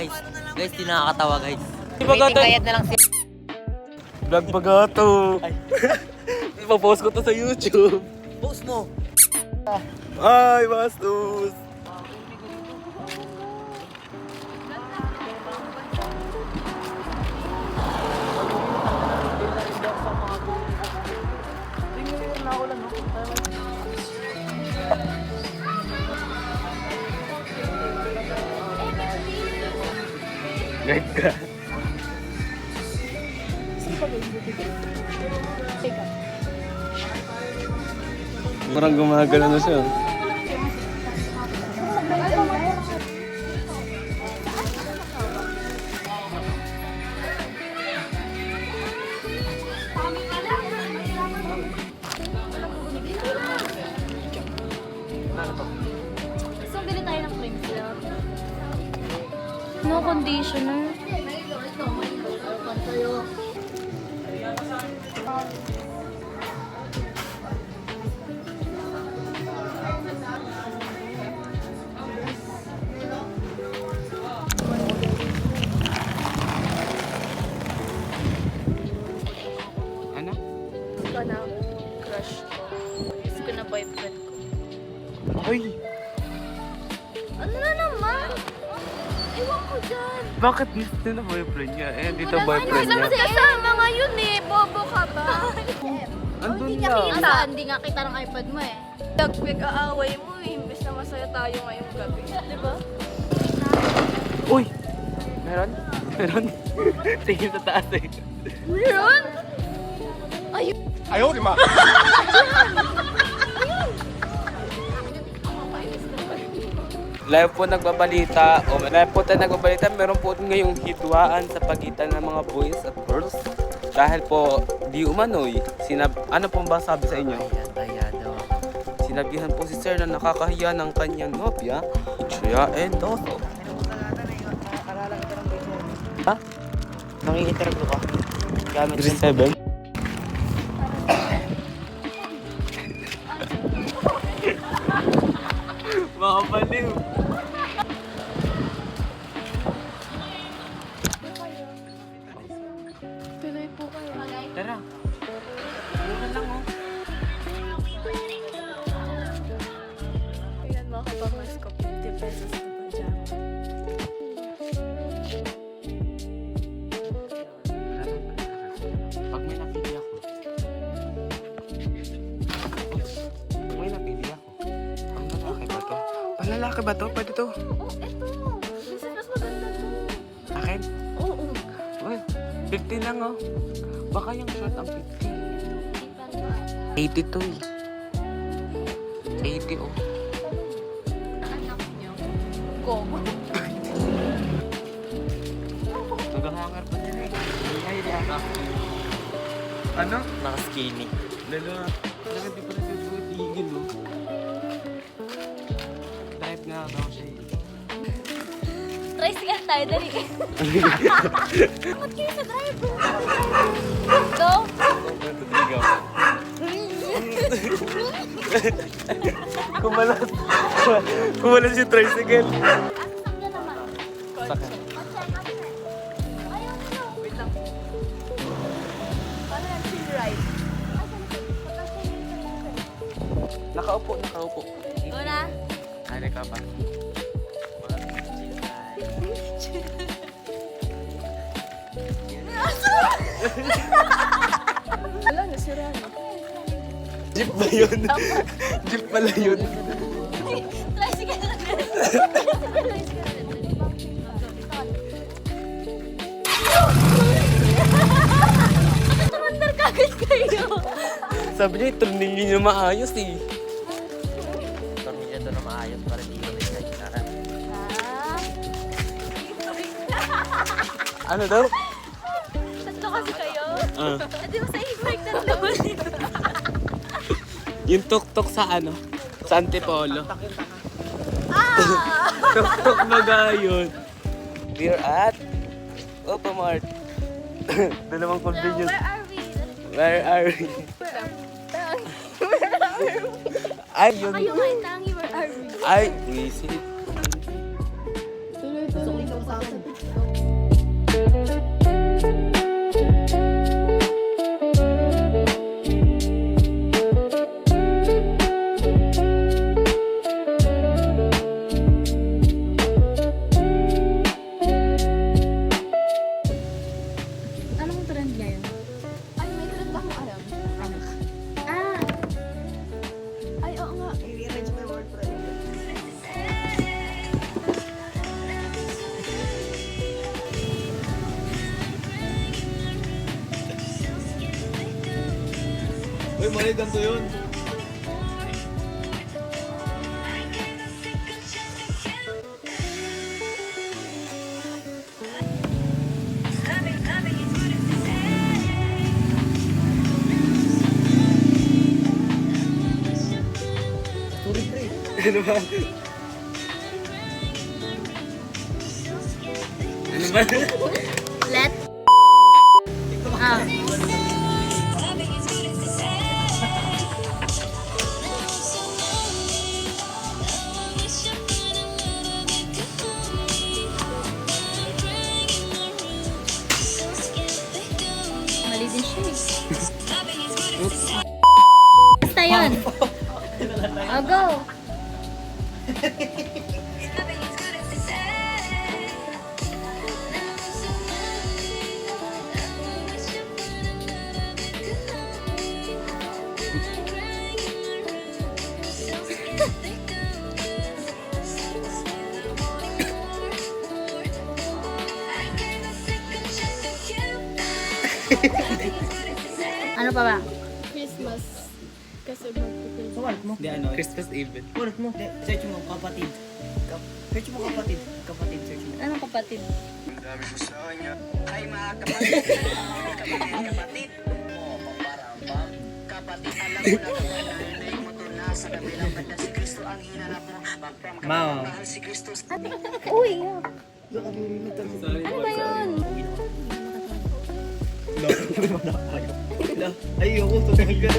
guys. Guys, di nakakatawa guys. Waiting kayat na lang si... Vlog Bagato. Ipapost ko to sa YouTube. Post mo. Ay, bastos. Guide ka. Parang gumagala na siya. So, bili tayo ng cream silk. No conditioner. Ano? Ito na, crush ko. Gusto ko na boyfriend ko. Ay, Ano na naman? Ewan ko dyan. bakit gusto na boyfriend niya? Eh, dito Wala boyfriend naman niya. kasama ngayon eh. Bobo ka ba? Andun Hindi lang. kita. Hindi nga kita ng iPad mo eh. Nag-aaway mo eh. Imbes na masaya tayo ngayong gabi. Diba? Uy! Meron? Meron? Tingin sa taas eh. Meron? Ayun. Ayaw, di ma. Live po nagbabalita, live po tayo nagbabalita, meron po ngayong hidwaan sa pagitan ng mga boys at girls. Dahil po, di umano'y, ano pong ba sabi sa inyo? Sinabihan po si Sir na nakakahiya ng kanyang nobya, Chea Endoso. Ha? Mangi-interview ka. Gamit Grade 7? Mga baliw. Tuloy po kayo. Tara. Mura lang oh. Ayan mga kabamas ko. 50 pesos na pajama. Pag may napili ako. Pag may napili ako. Pang lalaki ba to? Pang lalaki ba to? Pwede to. Oh, eto. Minsan mas maganda to. Akin? Oo. Uy, 50 lang oh. Baka yung short ang 50. 82 eh. 80 oh. Anak niyo. Gobo. Naghahangar pa din eh. Ay, di ano? Naka-skinny. Dalawa. Talaga di pa nagbutigil oh. Dive nga daw siya eh. Tricycle tayo, dali. Bakit kayo sa driver? Go! Kumalas. Kumalas yung tricycle. Ano sakyan naman? Sakyan. Ayaw na. Wait lang. Paano yan? Chill ride? Nakaupo, nakaupo. Go na. Kaya ka pa. Wala, nasira na. Jeep ba yun? Jeep pala yun. Tricycle na. Tricycle. Bakit tumandar kagad kayo? Sabi niya, tornilyo niya maayos eh. Tornilyo to na maayos para di ko rin kahit naran. Ano daw? Tatlo kasi kayo? Ah. Di ba sa e-bike tatlo? Yung tuk-tuk sa ano? Sa Antipolo. Ah! Tuk-tuk na gayon. We're at Opamart. Dalawang convenience. Where are we? Where are we? Ay, yun. Kayo nga, tangi, where are we? Ay, visit. Gusto ko ikaw sa akin. mali, ganito yun. Ano ba? Ano ba? Let. Ah. Mali din siya eh. Basta yun. Oh, go. Ano pa ba? Christmas. Kasi magpipil. Sumalit mo? Hindi ano. Christmas Eve. Sumalit mo? Hindi. Search mo kapatid. Search mo kapatid. Kapatid, search mo. Anong kapatid? Ay mga kapatid, kapatid. Kapatid, alam mo na kapatid mo to na sa kabilang banda si Kristo ang hinanap mo. Magpapamahal si Kristo. Uy! Ano ba yun? Ayoko, tumagal.